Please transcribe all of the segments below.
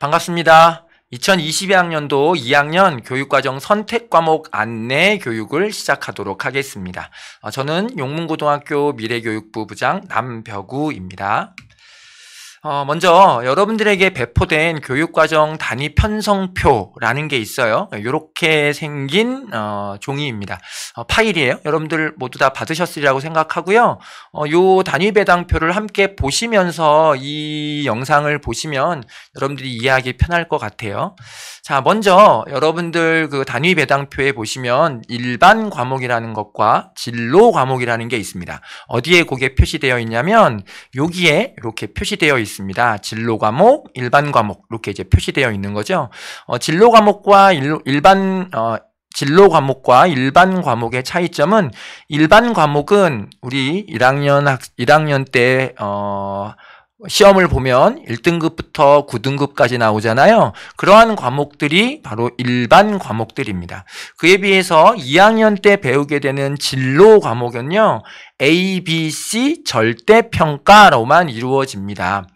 반갑습니다. 2022학년도 2학년 교육과정 선택과목 안내 교육을 시작하도록 하겠습니다. 저는 용문고등학교 미래교육부 부장 남벽우입니다. 먼저 여러분들에게 배포된 교육과정 단위 편성표라는 게 있어요. 이렇게 생긴 종이입니다. 파일이에요. 여러분들 모두 다 받으셨으리라고 생각하고요. 요 단위 배당표를 함께 보시면서 이 영상을 보시면 여러분들이 이해하기 편할 것 같아요. 자, 먼저 여러분들 그 단위 배당표에 보시면 일반 과목이라는 것과 진로 과목이라는 게 있습니다. 어디에 그게 표시되어 있냐면 여기에 이렇게 표시되어 있습니다. 진로 과목, 일반 과목 이렇게 이제 표시되어 있는 거죠. 진로 과목과 진로 과목과 일반 과목의 차이점은 일반 과목은 우리 1학년 때 시험을 보면 1등급부터 9등급까지 나오잖아요. 그러한 과목들이 바로 일반 과목들입니다. 그에 비해서 2학년 때 배우게 되는 진로 과목은요, ABC 절대평가로만 이루어집니다.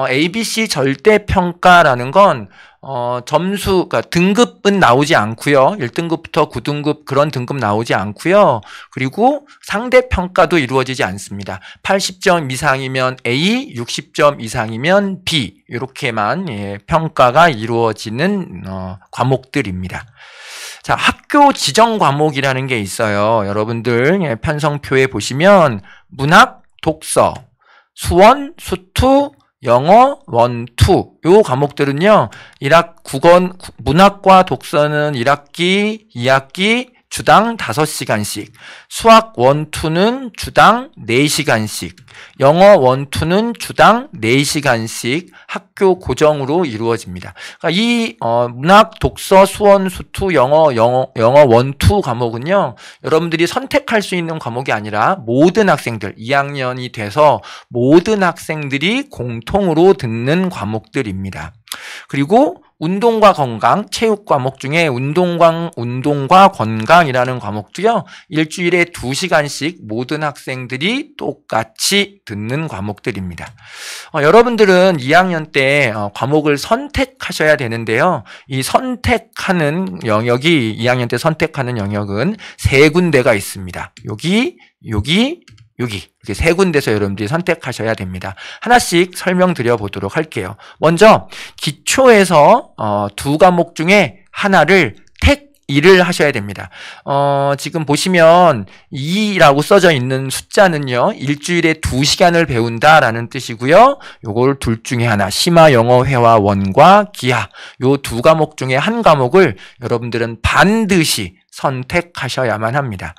ABC 절대평가라는 건 그러니까 등급은 나오지 않고요. 1등급부터 9등급 그런 등급 나오지 않고요. 그리고 상대평가도 이루어지지 않습니다. 80점 이상이면 A, 60점 이상이면 B 이렇게만 평가가 이루어지는 과목들입니다. 자, 학교 지정 과목이라는 게 있어요. 여러분들 편성표에 보시면 문학, 독서, 수원, 수투, 영어, 원, 투. 요 과목들은요, 문학과 독서는 1학기, 2학기, 주당 5시간씩, 수학 1, 2는 주당 4시간씩, 영어 1, 2는 주당 4시간씩 학교 고정으로 이루어집니다. 그러니까 이 문학, 독서, 수원, 수투, 영어 1, 2 과목은요, 여러분들이 선택할 수 있는 과목이 아니라 모든 학생들, 2학년이 돼서 모든 학생들이 공통으로 듣는 과목들입니다. 그리고 운동과 건강, 체육 과목 중에 운동과 건강이라는 과목도요, 일주일에 2시간씩 모든 학생들이 똑같이 듣는 과목들입니다. 여러분들은 2학년 때 과목을 선택하셔야 되는데요. 이 선택하는 영역이 2학년 때 선택하는 영역은 3군데가 있습니다. 여기 이렇게 3군데서 여러분들이 선택하셔야 됩니다. 하나씩 설명드려 보도록 할게요. 먼저 기초에서 2과목 중에 하나를 택 2를 하셔야 됩니다. 지금 보시면 2라고 써져 있는 숫자는요, 일주일에 2시간을 배운다라는 뜻이고요. 요걸 둘 중에 하나, 심화 영어 회화 원과 기하, 요 2과목 중에 한 과목을 여러분들은 반드시 선택하셔야만 합니다.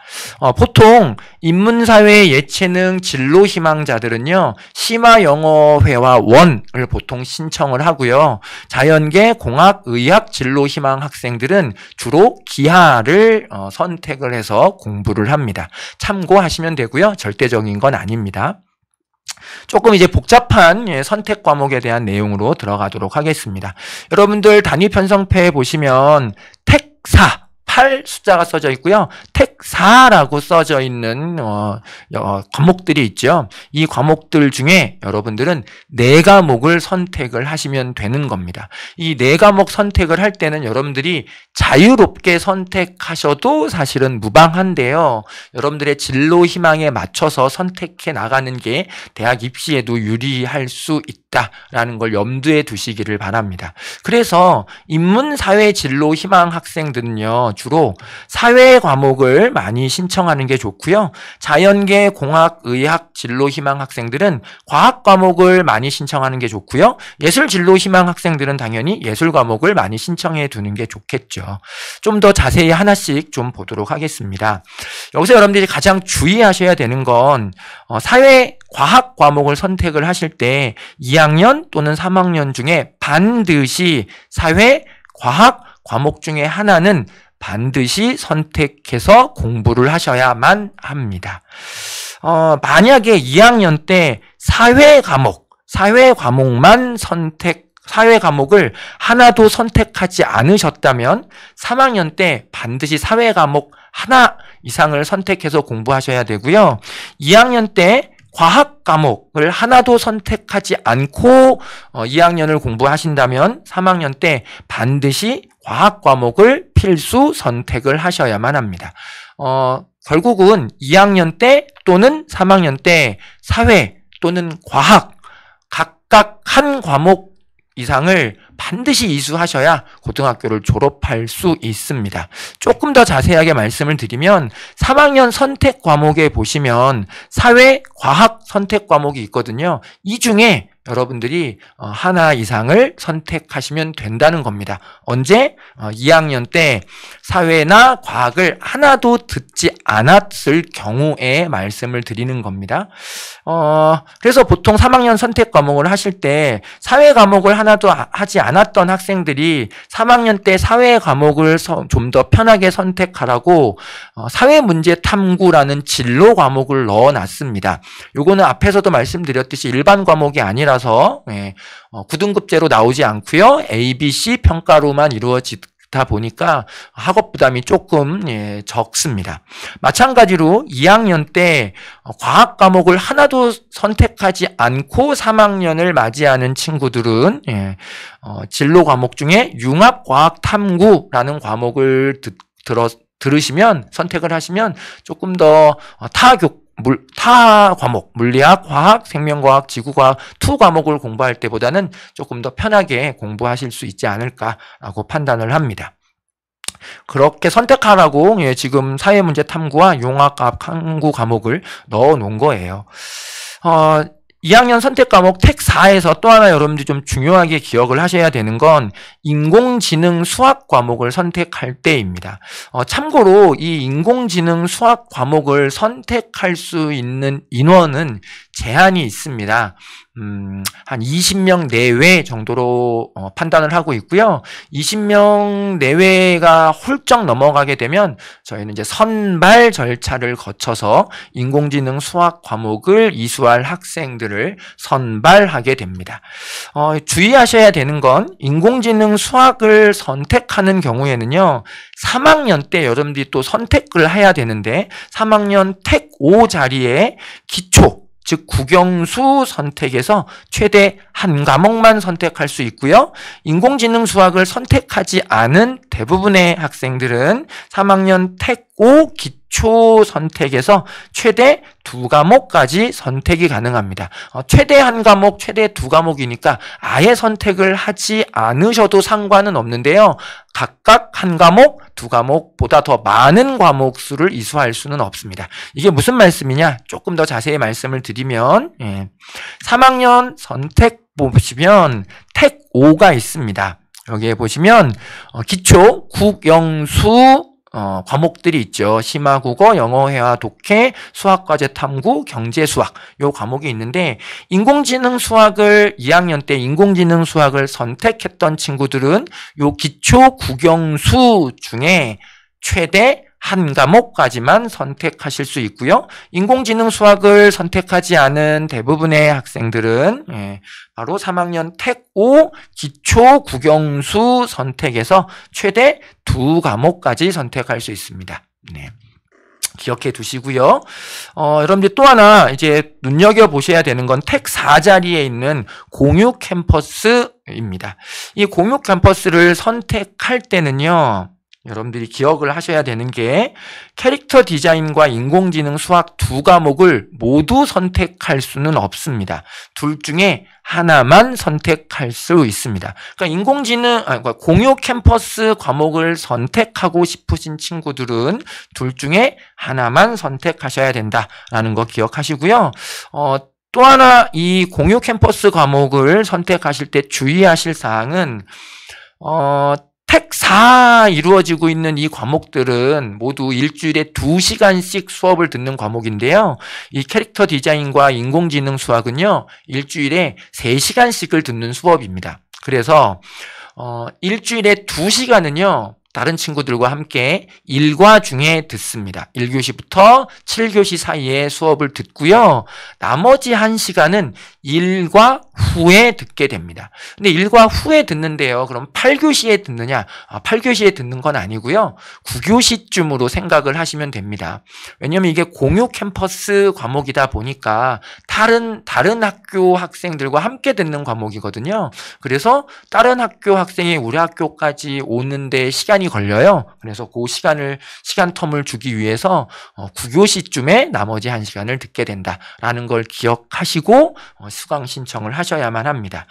보통 인문사회 예체능 진로 희망자들은요, 심화 영어 회화 원을 보통 신청을 하고요. 자연계, 공학, 의학 진로 희망 학생들은 주로 기하를 선택을 해서 공부를 합니다. 참고하시면 되고요. 절대적인 건 아닙니다. 조금 이제 복잡한 선택 과목에 대한 내용으로 들어가도록 하겠습니다. 여러분들 단위 편성표에 보시면 택4 8 숫자가 써져 있고요. 택4라고 써져 있는 과목들이 있죠. 이 과목들 중에 여러분들은 4과목을 선택을 하시면 되는 겁니다. 이 4과목 선택을 할 때는 여러분들이 자유롭게 선택하셔도 사실은 무방한데요. 여러분들의 진로 희망에 맞춰서 선택해 나가는 게 대학 입시에도 유리할 수 있다라는 걸 염두에 두시기를 바랍니다. 그래서 인문사회 진로 희망 학생들은요, 주로 사회 과목을 많이 신청하는 게 좋고요. 자연계, 공학, 의학 진로 희망 학생들은 과학 과목을 많이 신청하는 게 좋고요. 예술 진로 희망 학생들은 당연히 예술 과목을 많이 신청해 두는 게 좋겠죠. 좀 더 자세히 하나씩 좀 보도록 하겠습니다. 여기서 여러분들이 가장 주의하셔야 되는 건 사회 과학 과목을 선택을 하실 때 2학년 또는 3학년 중에 반드시 사회 과학 과목 중에 하나는 반드시 선택해서 공부를 하셔야만 합니다. 만약에 2학년 때 사회 과목만 사회 과목을 하나도 선택하지 않으셨다면 3학년 때 반드시 사회 과목 하나 이상을 선택해서 공부하셔야 되고요. 2학년 때 과학 과목을 하나도 선택하지 않고 2학년을 공부하신다면 3학년 때 반드시 과학 과목을 필수 선택을 하셔야만 합니다. 결국은 2학년 때 또는 3학년 때 사회 또는 과학 각각 한 과목 이상을 반드시 이수하셔야 고등학교를 졸업할 수 있습니다. 조금 더 자세하게 말씀을 드리면 3학년 선택 과목에 보시면 사회, 과학 선택 과목이 있거든요. 이 중에 여러분들이 하나 이상을 선택하시면 된다는 겁니다. 언제? 2학년 때 사회나 과학을 하나도 듣지 않았을 경우에 말씀을 드리는 겁니다. 그래서 보통 3학년 선택 과목을 하실 때 사회 과목을 하나도 하지 않았던 학생들이 3학년 때 사회 과목을 좀 더 편하게 선택하라고 사회 문제 탐구라는 진로 과목을 넣어놨습니다. 요거는 앞에서도 말씀드렸듯이 일반 과목이 아니라서 9등급제로 나오지 않고요. A, B, C 평가로만 이루어지다 보니까 학업 부담이 조금 적습니다. 마찬가지로 2학년 때 과학 과목을 하나도 선택하지 않고 3학년을 맞이하는 친구들은 진로 과목 중에 융합과학탐구라는 과목을 들으시면 선택을 하시면 조금 더 타 과목, 물리학, 과학, 생명과학, 지구과학 2 과목을 공부할 때보다는 조금 더 편하게 공부하실 수 있지 않을까라고 판단을 합니다. 그렇게 선택하라고 지금 사회문제 탐구와 융합과학 탐구 과목을 넣어 놓은 거예요. 2학년 선택 과목 텍 4에서 또 하나 여러분들이 좀 중요하게 기억을 하셔야 되는 건 인공지능 수학 과목을 선택할 때입니다. 참고로 이 인공지능 수학 과목을 선택할 수 있는 인원은 제한이 있습니다. 한 20명 내외 정도로 판단을 하고 있고요. 20명 내외가 훌쩍 넘어가게 되면 저희는 이제 선발 절차를 거쳐서 인공지능 수학 과목을 이수할 학생들을 선발하게 됩니다. 주의하셔야 되는 건 인공지능 수학을 선택하는 경우에는요. 3학년 때 여러분들이 또 선택을 해야 되는데 3학년 텍 5 자리에 기초 즉 국영수 선택에서 최대 한 과목만 선택할 수 있고요. 인공지능 수학을 선택하지 않은 대부분의 학생들은 3학년 텍 5 기초 선택에서 최대 2 과목까지 선택이 가능합니다. 최대 한 과목, 최대 2 과목이니까 아예 선택을 하지 않으셔도 상관은 없는데요. 각각 한 과목, 2 과목보다 더 많은 과목 수를 이수할 수는 없습니다. 이게 무슨 말씀이냐? 조금 더 자세히 말씀을 드리면 3학년 선택 보시면 텍 5가 있습니다. 여기에 보시면 기초, 국영수 과목들이 있죠. 심화국어, 영어, 회화, 독해, 수학과제 탐구, 경제수학 요 과목이 있는데 인공지능 수학을 2학년 때 인공지능 수학을 선택했던 친구들은 요 기초 국영수 중에 최대 한 과목까지만 선택하실 수 있고요. 인공지능 수학을 선택하지 않은 대부분의 학생들은 바로 3학년 텍 5 기초 국영수 선택에서 최대 2 과목까지 선택할 수 있습니다. 네. 기억해 두시고요. 여러분들 또 하나 이제 눈여겨보셔야 되는 건 텍 4 자리에 있는 공유 캠퍼스입니다. 이 공유 캠퍼스를 선택할 때는요. 여러분들이 기억을 하셔야 되는 게 캐릭터 디자인과 인공지능 수학 2 과목을 모두 선택할 수는 없습니다. 둘 중에 하나만 선택할 수 있습니다. 그러니까 공유 캠퍼스 과목을 선택하고 싶으신 친구들은 둘 중에 하나만 선택하셔야 된다라는 거 기억하시고요. 또 하나 이 공유 캠퍼스 과목을 선택하실 때 주의하실 사항은 텍 4 이루어지고 있는 이 과목들은 모두 일주일에 2시간씩 수업을 듣는 과목인데요. 이 캐릭터 디자인과 인공지능 수학은요. 일주일에 3시간씩을 듣는 수업입니다. 그래서 일주일에 2시간은요. 다른 친구들과 함께 일과 중에 듣습니다. 1교시부터 7교시 사이에 수업을 듣고요. 나머지 1시간은 일과 후에 듣게 됩니다. 근데 일과 후에 듣는데요. 그럼 8교시에 듣느냐? 8교시에 듣는 건 아니고요. 9교시쯤으로 생각을 하시면 됩니다. 왜냐하면 이게 공유 캠퍼스 과목이다 보니까 다른 학교 학생들과 함께 듣는 과목이거든요. 그래서 다른 학교 학생이 우리 학교까지 오는데 시간이 걸려요. 그래서 그 시간 텀을 주기 위해서 9교시쯤에 나머지 1시간을 듣게 된다라는 걸 기억하시고 수강 신청을 하셔야만 합니다.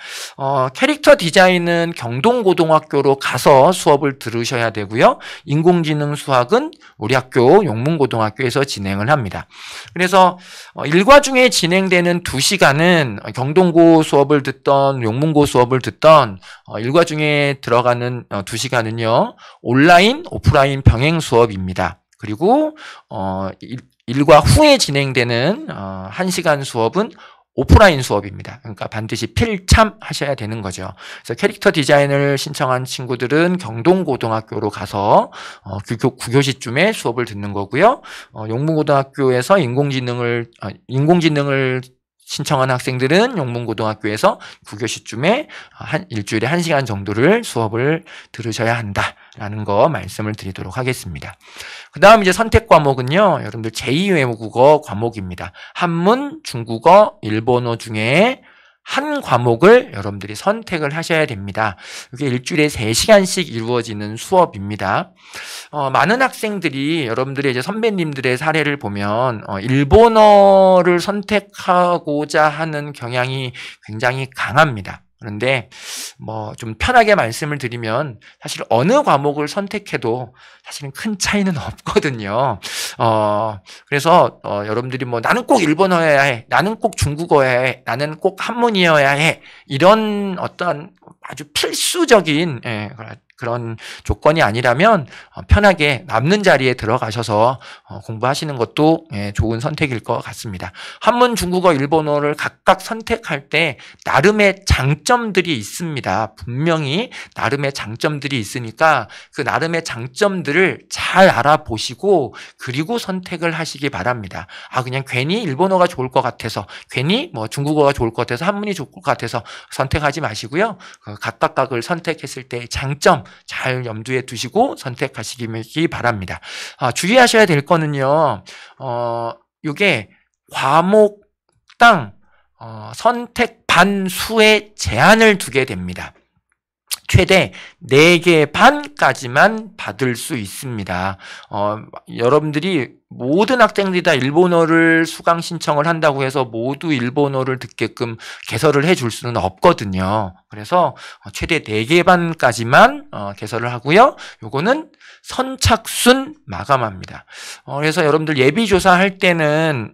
캐릭터 디자인은 경동고등학교로 가서 수업을 들으셔야 되고요. 인공지능 수학은 우리 학교 용문고등학교에서 진행을 합니다. 그래서 일과 중에 진행되는 2시간은 경동고 수업을 듣던 용문고 수업을 듣던 일과 중에 들어가는 2시간은요. 온라인, 오프라인 병행 수업입니다. 그리고 일과 후에 진행되는 1시간 수업은 오프라인 수업입니다. 그러니까 반드시 필참하셔야 되는 거죠. 그래서 캐릭터 디자인을 신청한 친구들은 경동고등학교로 가서 9교시쯤에 수업을 듣는 거고요. 용문고등학교에서 인공지능을 신청한 학생들은 용문고등학교에서 9교시쯤에 일주일에 1시간 정도를 수업을 들으셔야 한다라는 거 말씀을 드리도록 하겠습니다. 그 다음 이제 선택 과목은요, 여러분들 제2외국어 과목입니다. 한문, 중국어, 일본어 중에 한 과목을 여러분들이 선택을 하셔야 됩니다. 이게 일주일에 3시간씩 이루어지는 수업입니다. 많은 학생들이 여러분들의 이제 선배님들의 사례를 보면 일본어를 선택하고자 하는 경향이 굉장히 강합니다. 그런데 좀 편하게 말씀을 드리면 사실 어느 과목을 선택해도 사실은 큰 차이는 없거든요. 그래서 여러분들이 나는 꼭 일본어여야 해, 나는 꼭 중국어여야 해, 나는 꼭 한문이어야 해, 이런 어떤 아주 필수적인 그런 조건이 아니라면 편하게 남는 자리에 들어가셔서 공부하시는 것도 좋은 선택일 것 같습니다. 한문, 중국어, 일본어를 각각 선택할 때 나름의 장점들이 있습니다. 분명히 나름의 장점들이 있으니까 그 나름의 장점들을 잘 알아보시고 그리고 선택을 하시기 바랍니다. 그냥 괜히 일본어가 좋을 것 같아서, 괜히 중국어가 좋을 것 같아서, 한문이 좋을 것 같아서 선택하지 마시고요. 각각을 선택했을 때의 장점 잘 염두에 두시고 선택하시기 바랍니다. 주의하셔야 될 거는요, 이게 과목당 선택 반수의 제한을 두게 됩니다. 최대 4개 반까지만 받을 수 있습니다. 여러분들이 모든 학생들이 다 일본어를 수강 신청을 한다고 해서 모두 일본어를 듣게끔 개설을 해줄 수는 없거든요. 그래서 최대 4개 반까지만 개설을 하고요. 요거는 선착순 마감합니다. 그래서 여러분들 예비조사할 때는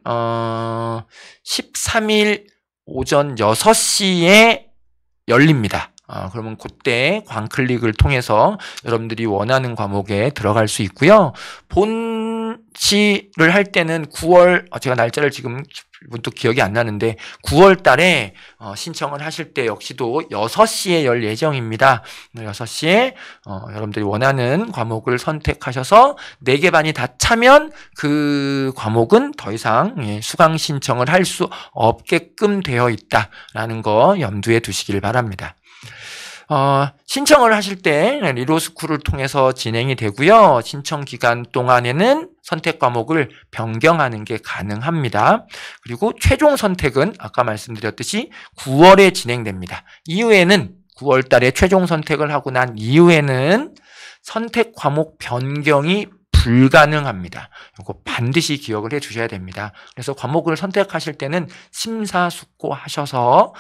13일 오전 6시에 열립니다. 그러면 그때 광클릭을 통해서 여러분들이 원하는 과목에 들어갈 수 있고요. 본시를 할 때는 9월, 제가 날짜를 지금 문득 기억이 안 나는데 9월 달에 신청을 하실 때 역시도 6시에 열 예정입니다. 6시에 여러분들이 원하는 과목을 선택하셔서 4개 반이 다 차면 그 과목은 더 이상 수강 신청을 할 수 없게끔 되어 있다라는 거 염두에 두시길 바랍니다. 신청을 하실 때 리로스쿨을 통해서 진행이 되고요. 신청 기간 동안에는 선택 과목을 변경하는 게 가능합니다. 그리고 최종 선택은 아까 말씀드렸듯이 9월에 진행됩니다. 이후에는 9월 달에 최종 선택을 하고 난 이후에는 선택 과목 변경이 불가능합니다. 이거 반드시 기억을 해 주셔야 됩니다. 그래서 과목을 선택하실 때는 심사숙고하셔서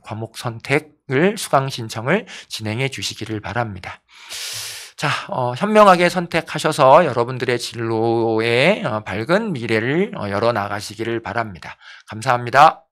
과목 선택을 수강 신청을 진행해 주시기를 바랍니다. 자, 현명하게 선택하셔서 여러분들의 진로의 밝은 미래를 열어 나가시기를 바랍니다. 감사합니다.